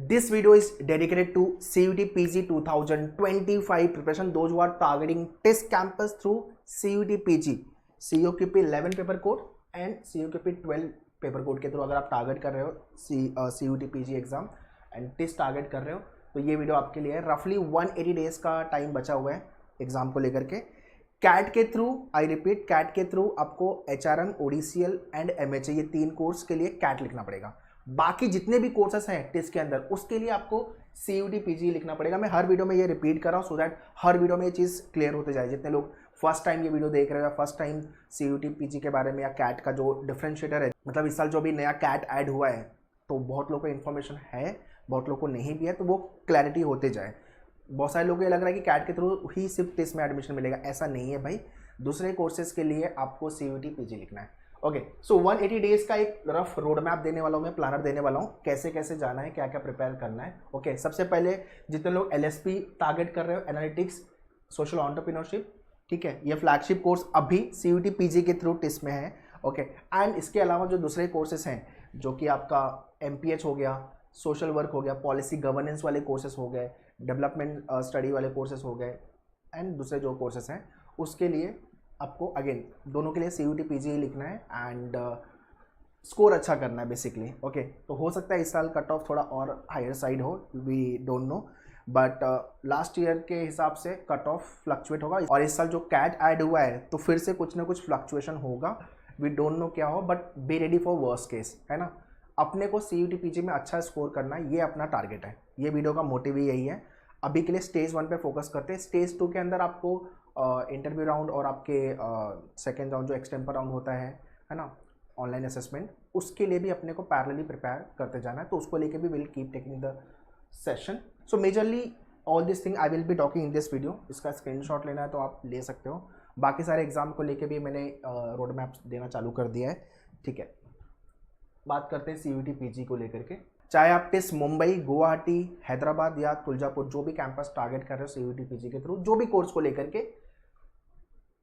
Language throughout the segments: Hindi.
This video is dedicated to CUT PG 2025 preparation. Those who are targeting test campus through CUT PG, COQP 11 paper code and COQP 12 paper code के थ्रू अगर आप टारगेट कर रहे हो CUT PG exam and test target कर रहे हो तो ये वीडियो आपके लिए है। रफली 180 डेज का टाइम बचा हुआ है एग्जाम को लेकर के। कैट के थ्रू, आई रिपीट, कैट के थ्रू आपको HRM, ODCL एंड MHA ये तीन कोर्स के लिए कैट लिखना पड़ेगा। बाकी जितने भी कोर्सेस हैं टेस्ट के अंदर उसके लिए आपको CUT PG लिखना पड़ेगा। मैं हर वीडियो में ये रिपीट कर रहा हूँ सो दैट हर वीडियो में ये चीज़ क्लियर होते जाए। जितने लोग फर्स्ट टाइम ये वीडियो देख रहे हो या फर्स्ट टाइम CUT PG के बारे में या कैट का जो डिफरेंशिएटर है, मतलब इस साल जो भी नया कैट ऐड हुआ है तो बहुत लोगों को इन्फॉर्मेशन है, बहुत लोगों को नहीं भी है, तो वो क्लैरिटी होते जाए। बहुत सारे लोगों को ये लग रहा है कि कैट के थ्रू ही सिर्फ टेस्ट में एडमिशन मिलेगा, ऐसा नहीं है भाई। दूसरे कोर्सेज के लिए आपको CUT PG लिखना है। ओके, सो 180 डेज का एक रफ रोड मैप देने वाला हूँ मैं, प्लानर देने वाला हूँ, कैसे कैसे जाना है, क्या क्या प्रिपेयर करना है। ओके, सबसे पहले जितने लोग LSP टारगेट कर रहे हो, एनालिटिक्स, सोशल एंटरप्रेन्योरशिप, ठीक है, ये फ्लैगशिप कोर्स अभी CUT PG के थ्रू टेस्ट में है। ओके, एंड इसके अलावा जो दूसरे कोर्सेज हैं जो कि आपका MPH हो गया, सोशल वर्क हो गया, पॉलिसी गवर्नेंस वाले कोर्सेज हो गए, डेवलपमेंट स्टडी वाले कोर्सेज हो गए एंड दूसरे जो कोर्सेज हैं उसके लिए आपको अगेन दोनों के लिए CUT PG ही लिखना है एंड स्कोर अच्छा करना है बेसिकली। ओके, तो हो सकता है इस साल कट ऑफ थोड़ा और हायर साइड हो, we don't know, but last year के हिसाब से कट ऑफ फ्लक्चुएट होगा और इस साल जो कैट ऐड हुआ है तो फिर से कुछ ना कुछ फ्लक्चुएशन होगा। वी डोंट नो क्या हो, but be ready for worst case, है ना। अपने को CUT PG में अच्छा स्कोर करना है, ये अपना टारगेट है। ये वीडियो का मोटिव ही यही है। अभी के लिए स्टेज 1 पे फोकस करते हैं। स्टेज 2 के अंदर आपको इंटरव्यू राउंड और आपके सेकेंड राउंड जो एक्सटेम्पर राउंड होता है ना, ऑनलाइन असेसमेंट, उसके लिए भी अपने को पैरेलली प्रिपेयर करते जाना है। तो उसको लेके भी will keep taking the session. So majorly all this thing I will be talking in this video. इसका स्क्रीनशॉट लेना है तो आप ले सकते हो। बाकी सारे एग्जाम को लेके भी मैंने रोड मैप देना चालू कर दिया है, ठीक है। बात करते हैं CUT PG को लेकर के। चाहे आप टेस्ट मुंबई, गुवाहाटी, हैदराबाद या तुलजापुर जो भी कैंपस टारगेट कर रहे हो CUT PG के थ्रू, जो भी कोर्स को लेकर के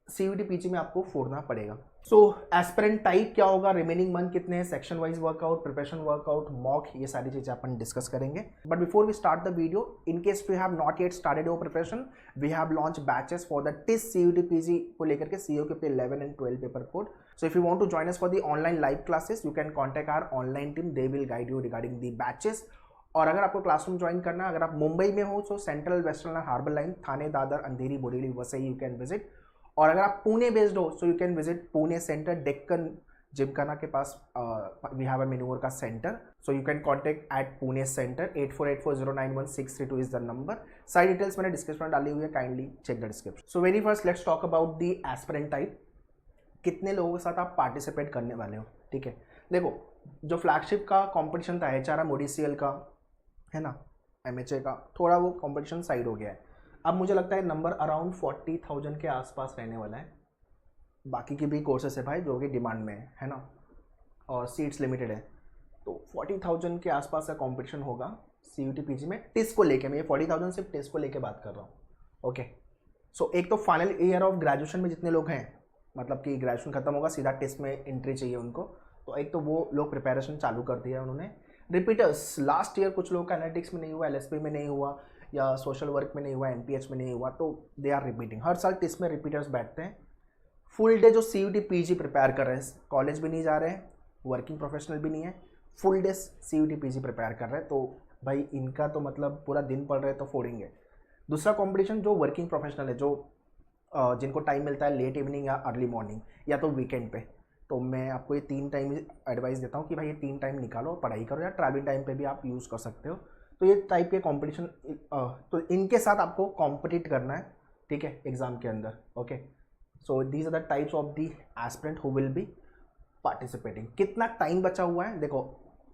CUT PG में आपको फोड़ना पड़ेगा। सो एस्पिरेंट टाइप क्या होगा, रिमेनिंग मंथ कितने हैं, section wise workout, preparation workout, mock, ये सारी चीजें अपन डिस्कस करेंगे। But before we start the video, in case you have not yet started your preparation, we have launch batches for the test CUT PG को लेकर के COQP 11 and 12 paper code. So if you want to join us for the online live classes, you can contact our online team. They will guide you regarding the batches. और अगर आपको क्लासरूम ज्वाइन करना है, अगर आप मुंबई में हो तो central western harbour line, Thane, Dadar, Andheri, Borivali, Vasai you can visit. और अगर आप पुणे बेस्ड हो so you can visit Pune centre, Deccan Gymkhana के पास वी हैव अ मेनूवर का सेंटर। So you can contact at Pune centre. 8484091632 is the number. सारी डिटेल्स मैंने डिस्क्रिप्शन में डाली हुई है, kindly check the description. So very first let's talk about the aspirant type. कितने लोगों के साथ आप पार्टिसिपेट करने वाले हो, ठीक है। देखो, जो फ्लैगशिप का कंपटीशन था HRM, ODCL का, है ना, MHA का, थोड़ा वो कंपटीशन साइड हो गया है। अब मुझे लगता है नंबर अराउंड 40,000 के आसपास रहने वाला है। बाकी की भी कोर्सेस है भाई जो कि डिमांड में है ना, और सीट्स लिमिटेड है, तो 40,000 के आसपास का कॉम्पिटिशन होगा CUT PG में टेस्ट को लेके। मैं ये 40,000 सिर्फ टेस्ट को लेके बात कर रहा हूँ। ओके, सो एक तो फाइनल ईयर ऑफ ग्रेजुएशन में जितने लोग हैं, मतलब कि ग्रेजुएशन खत्म होगा, सीधा टेस्ट में एंट्री चाहिए उनको, तो एक तो वो लोग प्रिपरेशन चालू कर दिया उन्होंने। रिपीटर्स, लास्ट ईयर कुछ लोगों का एनालिटिक्स में नहीं हुआ, LSP में नहीं हुआ, या सोशल वर्क में नहीं हुआ, MPH में नहीं हुआ, तो दे आर रिपीटिंग। हर साल टेस्ट में रिपीटर्स बैठते हैं। फुल डे जो CUT PG प्रिपेयर कर रहे हैं, कॉलेज भी नहीं जा रहे हैं, वर्किंग प्रोफेशनल भी नहीं है, full day CUT PG prepare कर रहे हैं, तो भाई इनका तो मतलब पूरा दिन पढ़ रहे हैं तो फोड़ेंगे। दूसरा कॉम्पिटिशन जो वर्किंग प्रोफेशनल है, जो जिनको टाइम मिलता है लेट इवनिंग या अर्ली मॉर्निंग या तो वीकेंड पे, तो मैं आपको ये 3 टाइम एडवाइस देता हूँ कि भाई ये 3 टाइम निकालो, पढ़ाई करो, या ट्रैवलिंग टाइम पे भी आप यूज़ कर सकते हो। तो ये टाइप के कंपटीशन, तो इनके साथ आपको कॉम्पिटिट करना है, ठीक है, एग्जाम के अंदर। Okay, so these are the types of the aspirant who will be participating. कितना टाइम बचा हुआ है, देखो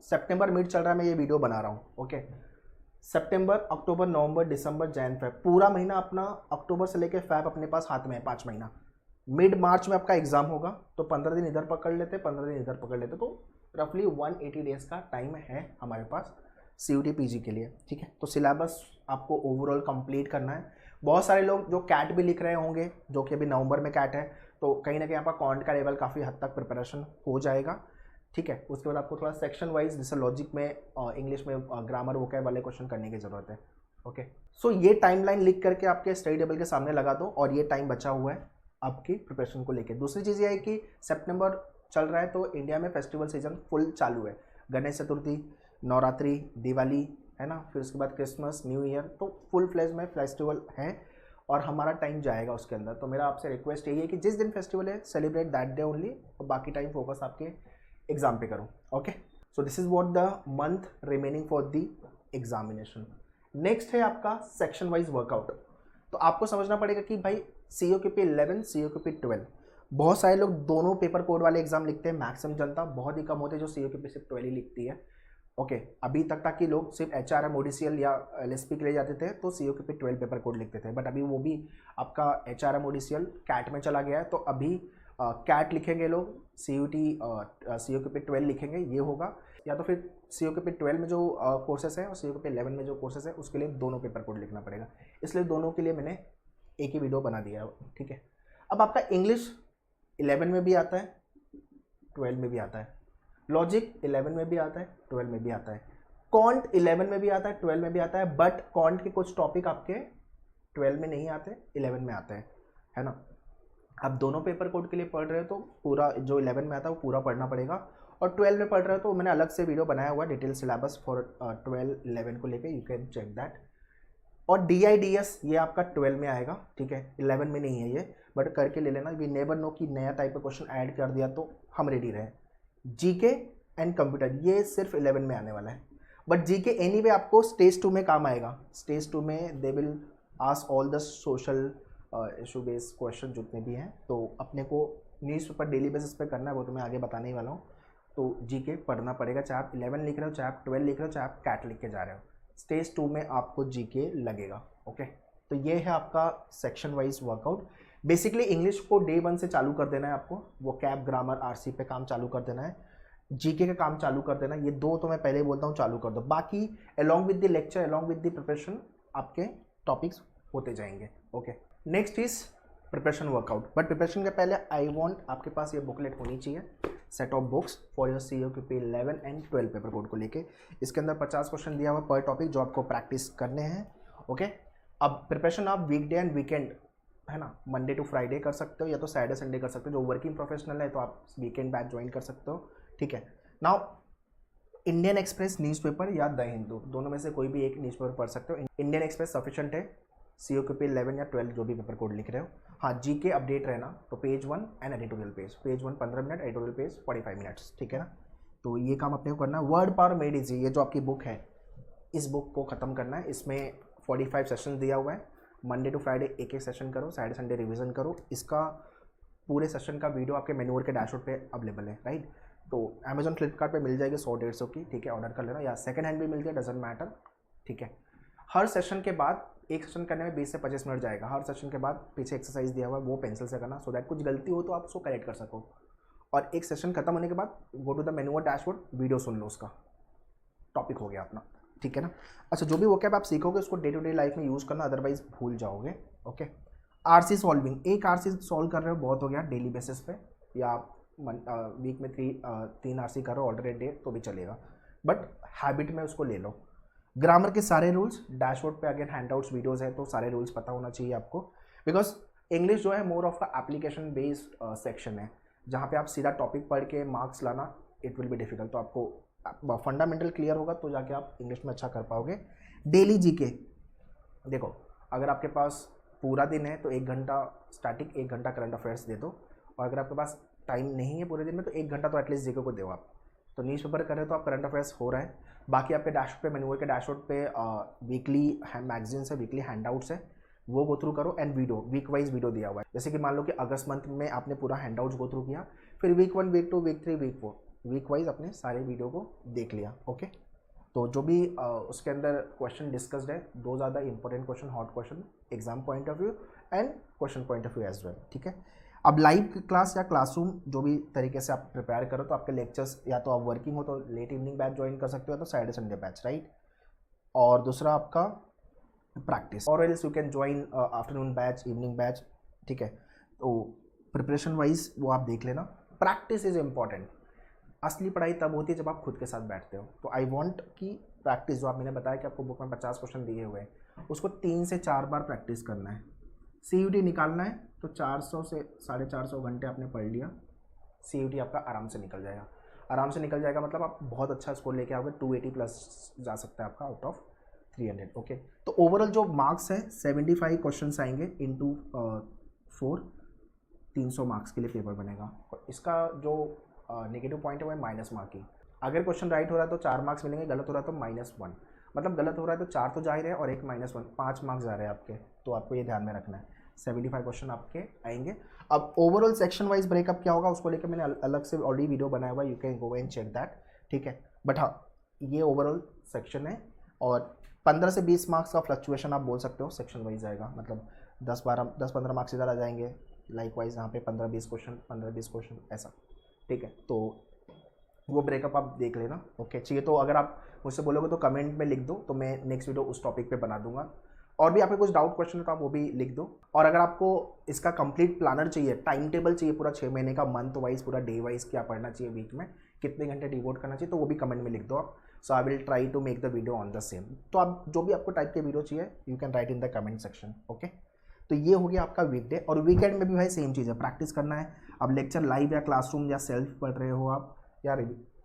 सितंबर मिड चल रहा है, मैं ये वीडियो बना रहा हूँ। ओके, सितंबर, अक्टूबर, नवंबर, दिसंबर, जैन, फेब, पूरा महीना अपना, अक्टूबर से लेकर फेब अपने पास हाथ में है, 5 महीना। मिड मार्च में आपका एग्जाम होगा, तो 15 दिन इधर पकड़ लेते, 15 दिन इधर पकड़ लेते, तो रफली 180 डेज का टाइम है हमारे पास CUT PG के लिए, ठीक है। तो सिलेबस आपको ओवरऑल कंप्लीट करना है। बहुत सारे लोग जो कैट भी लिख रहे होंगे, जो कि अभी नवंबर में कैट है, तो कहीं ना कहीं आपका कॉन्ट का लेवल काफ़ी हद तक प्रिपरेशन हो जाएगा। ठीक है। उसके बाद आपको थोड़ा सेक्शन वाइज जैसे लॉजिक में इंग्लिश में ग्रामर वोकैब वाले क्वेश्चन करने की ज़रूरत है। ओके, सो ये टाइमलाइन लिख करके आपके स्टडी टेबल के सामने लगा दो और ये टाइम बचा हुआ है आपकी प्रिपरेशन को लेके। दूसरी चीज़ ये है कि सितंबर चल रहा है तो इंडिया में फेस्टिवल सीजन फुल चालू है। गणेश चतुर्थी, नवरात्रि, दिवाली है ना, फिर उसके बाद क्रिसमस, न्यू ईयर, तो फुल फ्लेज में फेस्टिवल है और हमारा टाइम जाएगा उसके अंदर। तो मेरा आपसे रिक्वेस्ट यही है कि जिस दिन फेस्टिवल है सेलिब्रेट दैट डे ओनली, और बाकी टाइम फोकस आपके एग्जाम पे करो। Okay, so this is what the month remaining for the examination. Next है आपका सेक्शन वाइज वर्कआउट। तो आपको समझना पड़ेगा कि भाई COQP 11, COQP 12, बहुत सारे लोग दोनों पेपर कोड वाले एग्जाम लिखते हैं, मैक्सिमम जनता, बहुत ही कम होते हैं जो COQP सिर्फ 12 ही लिखती है। ओके, अभी तक कि लोग सिर्फ HRM, ODCL या LSP के लिए जाते थे तो COQP 12 पेपर कोड लिखते थे, बट अभी वो भी आपका HRM, ODCL कैट में चला गया है। तो अभी कैट लिखेंगे लोग, COQP 12 लिखेंगे, ये होगा। या तो फिर COQP 12 में जो कोर्सेस है और COQP 11 में जो कोर्सेस है उसके लिए दोनों पेपर कोड लिखना पड़ेगा, इसलिए दोनों के लिए मैंने एक ही वीडियो बना दिया है। ठीक है, अब आपका इंग्लिश 11 में भी आता है, 12 में भी आता है, लॉजिक 11 में भी आता है, 12 में भी आता है, कॉन्ट 11 में भी आता है, 12 में भी आता है, बट कॉन्ट के कुछ टॉपिक आपके 12 में नहीं आते, 11 में आते हैं, है ना। आप दोनों पेपर कोड के लिए पढ़ रहे हो तो पूरा जो 11 में आता है वो पूरा पढ़ना पड़ेगा, और 12 में पढ़ रहे हो तो मैंने अलग से वीडियो बनाया हुआ है डिटेल सिलेबस फॉर 12, 11 को लेके, यू कैन चेक दैट। और DIDS ये आपका 12 में आएगा, ठीक है, 11 में नहीं है ये, बट करके ले लेना। वी नेवर नो कि नया टाइप का क्वेश्चन ऐड कर दिया तो हम रेडी रहे। GK एंड कंप्यूटर ये सिर्फ 11 में आने वाला है, बट GK एनीवे आपको स्टेज 2 में काम आएगा। स्टेज 2 में they will ask all the social issue based question जितने भी हैं, तो अपने को न्यूज़पेपर डेली बेसिस पे करना है, वो तो मैं आगे बताने ही वाला हूँ। तो GK पढ़ना पड़ेगा, चाहे आप 11 लिख रहे हो, चाहे आप 12 लिख रहे हो, चाहे आप कैट लिख के जा रहे हो, स्टेज 2 में आपको GK लगेगा। ओके, तो ये है आपका section wise workout. Basically English को डे 1 से चालू कर देना है आपको, वो कैप, ग्रामर, RC पे काम चालू कर देना है, GK का काम चालू कर देना है। ये दो तो मैं पहले ही बोलता हूँ चालू कर दो, बाकी along with the lecture, along with the preparation आपके टॉपिक्स होते जाएंगे। Okay, next is preparation workout, but preparation के पहले आई वांट आपके पास ये बुकलेट होनी चाहिए, set of books for your COQP 11 and 12 paper code को लेके। इसके अंदर 50 क्वेश्चन दिया हुआ पर टॉपिक जो आपको प्रैक्टिस करने हैं। ओके, अब प्रिपरेशन आप वीकडे एंड वीकेंड, है ना, मंडे टू फ्राइडे कर सकते हो, या तो सैटरडे संडे कर सकते हो। जो वर्किंग प्रोफेशनल है तो आप वीकेंड बैच ज्वाइन कर सकते हो। ठीक है, नाउ इंडियन एक्सप्रेस न्यूज़पेपर या द हिंदू, दोनों में से कोई भी एक न्यूज़पेपर पढ़ सकते हो। इंडियन एक्सप्रेस सफिशिएंट है COQP 11 या 12 जो भी पेपर कोड लिख रहे हो। हाँ, GK अपडेट रहना, तो page 1 and editorial page, page 1 15 minute, editorial page 45 minutes, ठीक है ना। तो ये काम अपने को करना है। वर्ड पावर मेड इजी, ये जो आपकी बुक है, इस बुक को ख़त्म करना है। इसमें 45 सेशन दिया हुआ है, मंडे टू फ्राइडे एक एक सेशन करो, सैटरडे संडे रिवीजन करो। इसका पूरे सेशन का वीडियो आपके मेन्यूअर के डैशबोर्ड पे अवेलेबल है, राइट। तो अमेजॉन, फ्लिपकार्ट पे मिल जाएगी 100-150 की, ठीक है, ऑर्डर कर लेना, या सेकंड हैंड भी मिलती है, डजेंट मैटर, ठीक है। हर सेशन के बाद एक सेशन करने में 20 से 25 मिनट जाएगा। हर सेशन के बाद पीछे एक्सरसाइज दिया हुआ है, वो पेंसिल से करना, सो दैट कुछ गलती हो तो आप उसको करेक्ट कर सको। और एक सेशन खत्म होने के बाद go to the manual dashboard, video सुन लो, उसका टॉपिक हो गया अपना, ठीक है ना। अच्छा, जो भी वोकैब आप सीखोगे उसको डे टू डे लाइफ में यूज़ करना, अदरवाइज भूल जाओगे। ओके, RC सॉल्विंग, एक RC सॉल्व कर रहे हो बहुत हो गया डेली बेसिस पे, या आप वीक में 3 RC करो ऑल्टरनेट डे तो भी चलेगा, बट हैबिट में उसको ले लो। ग्रामर के सारे रूल्स डैशबोर्ड पे, अगेन हैंडआउट्स वीडियोस है तो सारे रूल्स पता होना चाहिए आपको, बिकॉज इंग्लिश जो है मोर ऑफ का एप्लीकेशन बेस्ड सेक्शन है, जहाँ पे आप सीधा टॉपिक पढ़ के मार्क्स लाना इट विल बी डिफिकल्ट। तो आपको फंडामेंटल क्लियर होगा तो जाके आप इंग्लिश में अच्छा कर पाओगे। डेली GK, देखो अगर आपके पास पूरा दिन है तो 1 घंटा स्टैटिक, 1 घंटा करंट अफेयर्स दे दो, और अगर आपके पास टाइम नहीं है पूरे दिन में तो 1 घंटा तो एटलीस्ट GK को दो आप। तो न्यूज़पेपर कर रहे हो तो आप करंट अफेयर्स हो रहा है, बाकी आपके डैशबोर्ड पे, मेन्यूअर के डैशबोर्ड पे वीकली मैगजीन्स है, वीकली हैंडआउट्स है, वो गो थ्रू करो, and video week wise video दिया हुआ है। जैसे कि मान लो कि अगस्त मंथ में आपने पूरा हैंडआउट्स गो थ्रू किया, फिर week 1, week 2, week 3, week 4, week wise अपने सारे वीडियो को देख लिया। ओके, तो जो भी उसके अंदर क्वेश्चन डिस्कस्ड है, those are the important question, hot question exam point of view and question point of view as well, ठीक है। अब लाइव क्लास या क्लासरूम जो भी तरीके से आप प्रिपेयर करो, तो आपके लेक्चर्स या तो आप वर्किंग हो तो लेट इवनिंग बैच ज्वाइन कर सकते हो, तो सैटरडे संडे बैच, राइट। और दूसरा आपका प्रैक्टिस, और else you can join afternoon batch, evening batch, ठीक है। तो प्रिपरेशन वाइज वो आप देख लेना, प्रैक्टिस इज इम्पॉर्टेंट। असली पढ़ाई तब होती है जब आप खुद के साथ बैठते हो। तो आई वॉन्ट कि प्रैक्टिस, जो आप मैंने बताया कि आपको बुक में 50 क्वेश्चन दिए हुए हैं, उसको 3 से 4 बार प्रैक्टिस करना है। CUT निकालना है तो 400 से 450 घंटे आपने पढ़ लिया, CUT आपका आराम से निकल जाएगा। आराम से निकल जाएगा मतलब आप बहुत अच्छा स्कोर लेके आओगे, 280 प्लस जा सकता है आपका आउट ऑफ 300। ओके, तो ओवरऑल जो मार्क्स है 75 क्वेश्चन आएंगे इंटू 4, 300 मार्क्स के लिए पेपर बनेगा। और इसका जो नेगेटिव पॉइंट है वो है माइनस मार्किंग। अगर क्वेश्चन राइट हो रहा है तो 4 मार्क्स मिलेंगे, गलत हो रहा है तो -1। मतलब गलत हो रहा है तो 4 तो जा ही रहे हैं और एक -1, 5 मार्क्स जा रहे हैं आपके। तो आपको ये ध्यान में रखना है, 75 क्वेश्चन आपके आएंगे। अब ओवरऑल सेक्शन वाइज ब्रेकअप क्या होगा उसको लेकर मैंने अलग से ऑलरेडी वीडियो बनाया हुआ है, you can go and check that, ठीक है। बट हाँ, ये ओवरऑल सेक्शन है और 15 से 20 मार्क्स का फ्लक्चुएशन आप बोल सकते हो सेक्शन वाइज आएगा। मतलब 10-15 मार्क्स इधर आ जाएंगे, लाइक वाइज यहाँ पे 15-20 क्वेश्चन ऐसा, ठीक है। तो वो ब्रेकअप आप देख लेना। ओके, चाहिए तो अगर आप मुझसे बोलोगे तो कमेंट में लिख दो, तो मैं नेक्स्ट वीडियो उस टॉपिक पे बना दूंगा। और भी आपके कुछ डाउट क्वेश्चन है तो आप वो भी लिख दो। और अगर आपको इसका कंप्लीट प्लानर चाहिए, टाइम टेबल चाहिए पूरा 6 महीने का, मंथ वाइज पूरा डे वाइज क्या पढ़ना चाहिए, वीक में कितने घंटे डिवोट करना चाहिए, तो वो भी कमेंट में लिख दो आप। So I will try to make the video on the same. तो आप जो भी आपको टाइप के वीडियो चाहिए you can write in the comment section. Okay, तो ये हो गया आपका वीकडे। और वीकेंड में भी भाई सेम चीज़ है, प्रैक्टिस करना है। अब लेक्चर लाइव या क्लासरूम या सेल्फ पढ़ रहे हो आप या,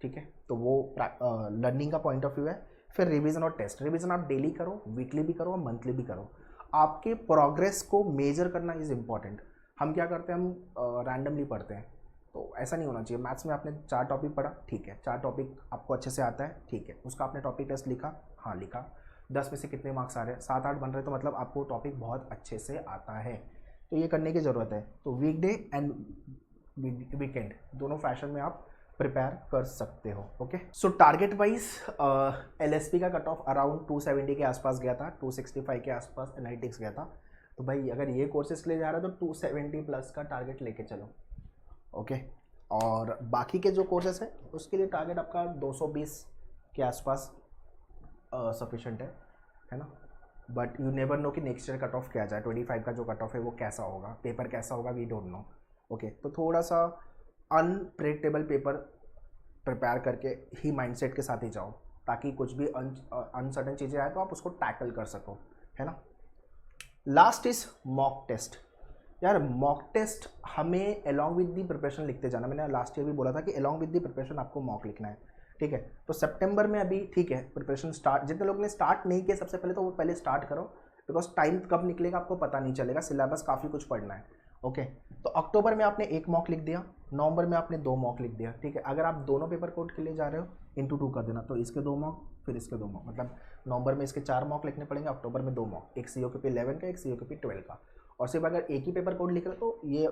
ठीक है, तो वो लर्निंग का पॉइंट ऑफ व्यू है। फिर रिवीजन और टेस्ट। रिवीजन आप डेली करो, वीकली भी करो और मंथली भी करो। आपके प्रोग्रेस को मेजर करना इज़ इम्पॉर्टेंट। हम क्या करते हैं, हम रैंडमली पढ़ते हैं, तो ऐसा नहीं होना चाहिए। मैथ्स में आपने 4 टॉपिक पढ़ा, ठीक है, 4 टॉपिक आपको अच्छे से आता है, ठीक है, उसका आपने टॉपिक टेस्ट लिखा, हाँ लिखा, 10 में से कितने मार्क्स आ रहे हैं, 7-8 बन रहे, तो मतलब आपको टॉपिक बहुत अच्छे से आता है। तो ये करने की ज़रूरत है। तो वीकडे एंड वीकेंड दोनों फैशन में आप प्रिपेयर कर सकते हो। ओके, सो टारगेट वाइज LSP का कट ऑफ अराउंड 270 के आसपास गया था, 265 के आसपास एनालिटिक्स गया था। तो भाई अगर ये कोर्सेज के लिए जा रहा है तो 270 प्लस का टारगेट लेके चलो। ओके, और बाकी के जो कोर्सेज है उसके लिए टारगेट आपका 220 के आसपास सफिशेंट है ना। बट यू नेवर नो कि नेक्स्ट ईयर कट ऑफ क्या जाए, 25 का जो कट ऑफ है वो कैसा होगा, पेपर कैसा होगा, वी डोंट नो। ओके, तो थोड़ा सा अनप्रेडिक्टेबल पेपर प्रिपेयर करके ही माइंडसेट के साथ ही जाओ, ताकि कुछ भी अनसर्टेन चीज़ें आए तो आप उसको टैकल कर सको, है ना। Last is mock test. यार मॉक टेस्ट हमें अलॉन्ग विद दी प्रिपरेशन लिखते जाना। मैंने लास्ट ईयर भी बोला था कि अलॉन्ग विद दी प्रिपरेशन आपको मॉक लिखना है, ठीक है। तो सितंबर में अभी ठीक है प्रिपरेशन स्टार्ट, जितने लोगों ने स्टार्ट नहीं किया सबसे पहले तो वो पहले स्टार्ट करो, बिकॉज टाइम कब निकलेगा आपको पता नहीं चलेगा, सिलेबस काफ़ी कुछ पढ़ना है। ओके, तो अक्टूबर में आपने 1 मॉक लिख दिया, नवंबर में आपने 2 मॉक लिख दिया, ठीक है। अगर आप दोनों पेपर कोड के लिए जा रहे हो इंटू 2 कर देना, तो इसके 2 मॉक फिर इसके 2 मॉक, मतलब नवंबर में इसके 4 मॉक लिखने पड़ेंगे, अक्टूबर में 2 मॉक, एक COQP 11 का, एक COQP 12 का। और सिर्फ अगर एक ही पेपर कोड लिख रहे हो तो ये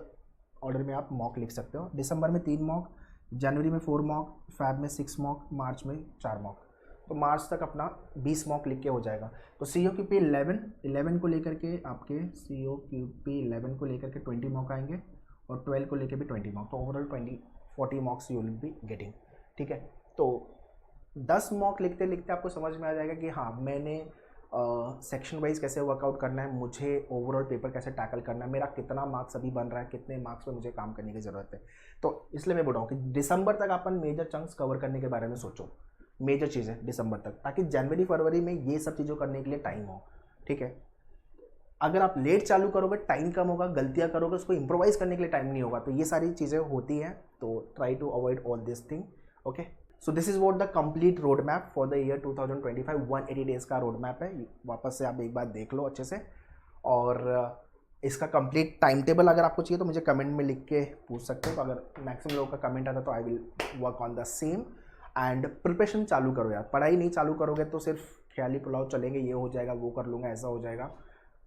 ऑर्डर में आप मॉक लिख सकते हो। दिसंबर में 3 मॉक, जनवरी में 4 मॉक, फैब में 6 मॉक, मार्च में 4 मॉक। तो मार्च तक अपना 20 मॉक लिख के हो जाएगा। तो COQP 11 को लेकर के आपके COQP 11 को लेकर के 20 मॉक आएंगे और 12 को लेकर भी 20 मॉक, तो overall 40 मॉक्स you will be getting, ठीक है। तो 10 मॉक लिखते लिखते आपको समझ में आ जाएगा कि हाँ मैंने सेक्शन वाइज कैसे वर्कआउट करना है, मुझे ओवरऑल पेपर कैसे टैकल करना है, मेरा कितना मार्क्स अभी बन रहा है, कितने मार्क्स पे मुझे काम करने की ज़रूरत है। तो इसलिए मैं बोल रहा हूँ कि दिसंबर तक अपन मेजर चंक्स कवर करने के बारे में सोचो, मेजर चीज़ें दिसंबर तक, ताकि जनवरी फरवरी में ये सब चीज़ों करने के लिए टाइम हो, ठीक है। अगर आप लेट चालू करोगे टाइम कम होगा, गलतियाँ करोगे उसको इम्प्रोवाइज करने के लिए टाइम नहीं होगा, तो ये सारी चीज़ें होती हैं। तो try to avoid all this thing. Okay, so this is what the complete road map for the year 2025। 180 days का रोड मैप है, वापस से आप एक बार देख लो अच्छे से। और इसका कंप्लीट टाइम टेबल अगर आपको चाहिए तो मुझे कमेंट में लिख के पूछ सकते हो। तो अगर मैक्सिमम लोगों का कमेंट आता तो I will work on the same. And preparation चालू करो यार, पढ़ाई नहीं चालू करोगे तो सिर्फ ख्याली पुलाव चलेंगे, ये हो जाएगा वो कर लूँगा ऐसा हो जाएगा,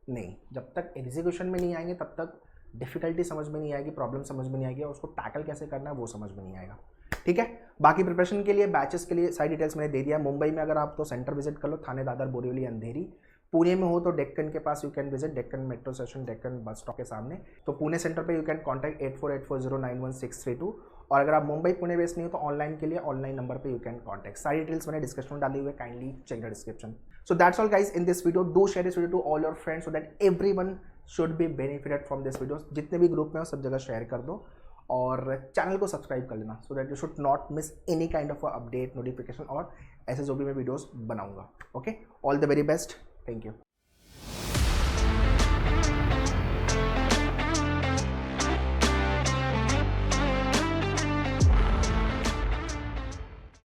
नहीं। जब तक एग्जीक्यूशन में नहीं आएंगे तब तक डिफिकल्टी समझ में नहीं आएगी, प्रॉब्लम समझ में नहीं आएगी, और उसको टैकल कैसे करना है वो समझ में नहीं आएगा, ठीक है। बाकी प्रिपरेशन के लिए बैचेस के लिए सारी डिटेल्स मैंने दे दिया है। मुंबई में अगर आप तो सेंटर विजिट कर लो, थाने, दादर, बोरीवली, अंधेरी। पुणे में हो तो डेक्कन के पास you can visit, Deccan metro station, Deccan bus stop के सामने। तो पुणे सेंटर पे यू कैन कॉन्टैक्ट 8484091632। और अगर आप मुंबई पुणे बेस नहीं हो तो ऑनलाइन के लिए ऑनलाइन नंबर पे यू कैन कॉन्टैक्ट। सारी डिटेल्स मैंने डिस्क्रिप्शन में डाली हुई है, kindly check the description. So that's all guys in this video. Do share this video to all your friends so that everyone should be benefited from this video. जितने भी ग्रुप में हो सब जगह शेयर कर दो। और चैनल को सब्सक्राइब कर लेना so that you should not miss any kind of update notification और ऐसे जो भी मैं वीडियोस बनाऊंगा. Okay, all the very best. Thank you.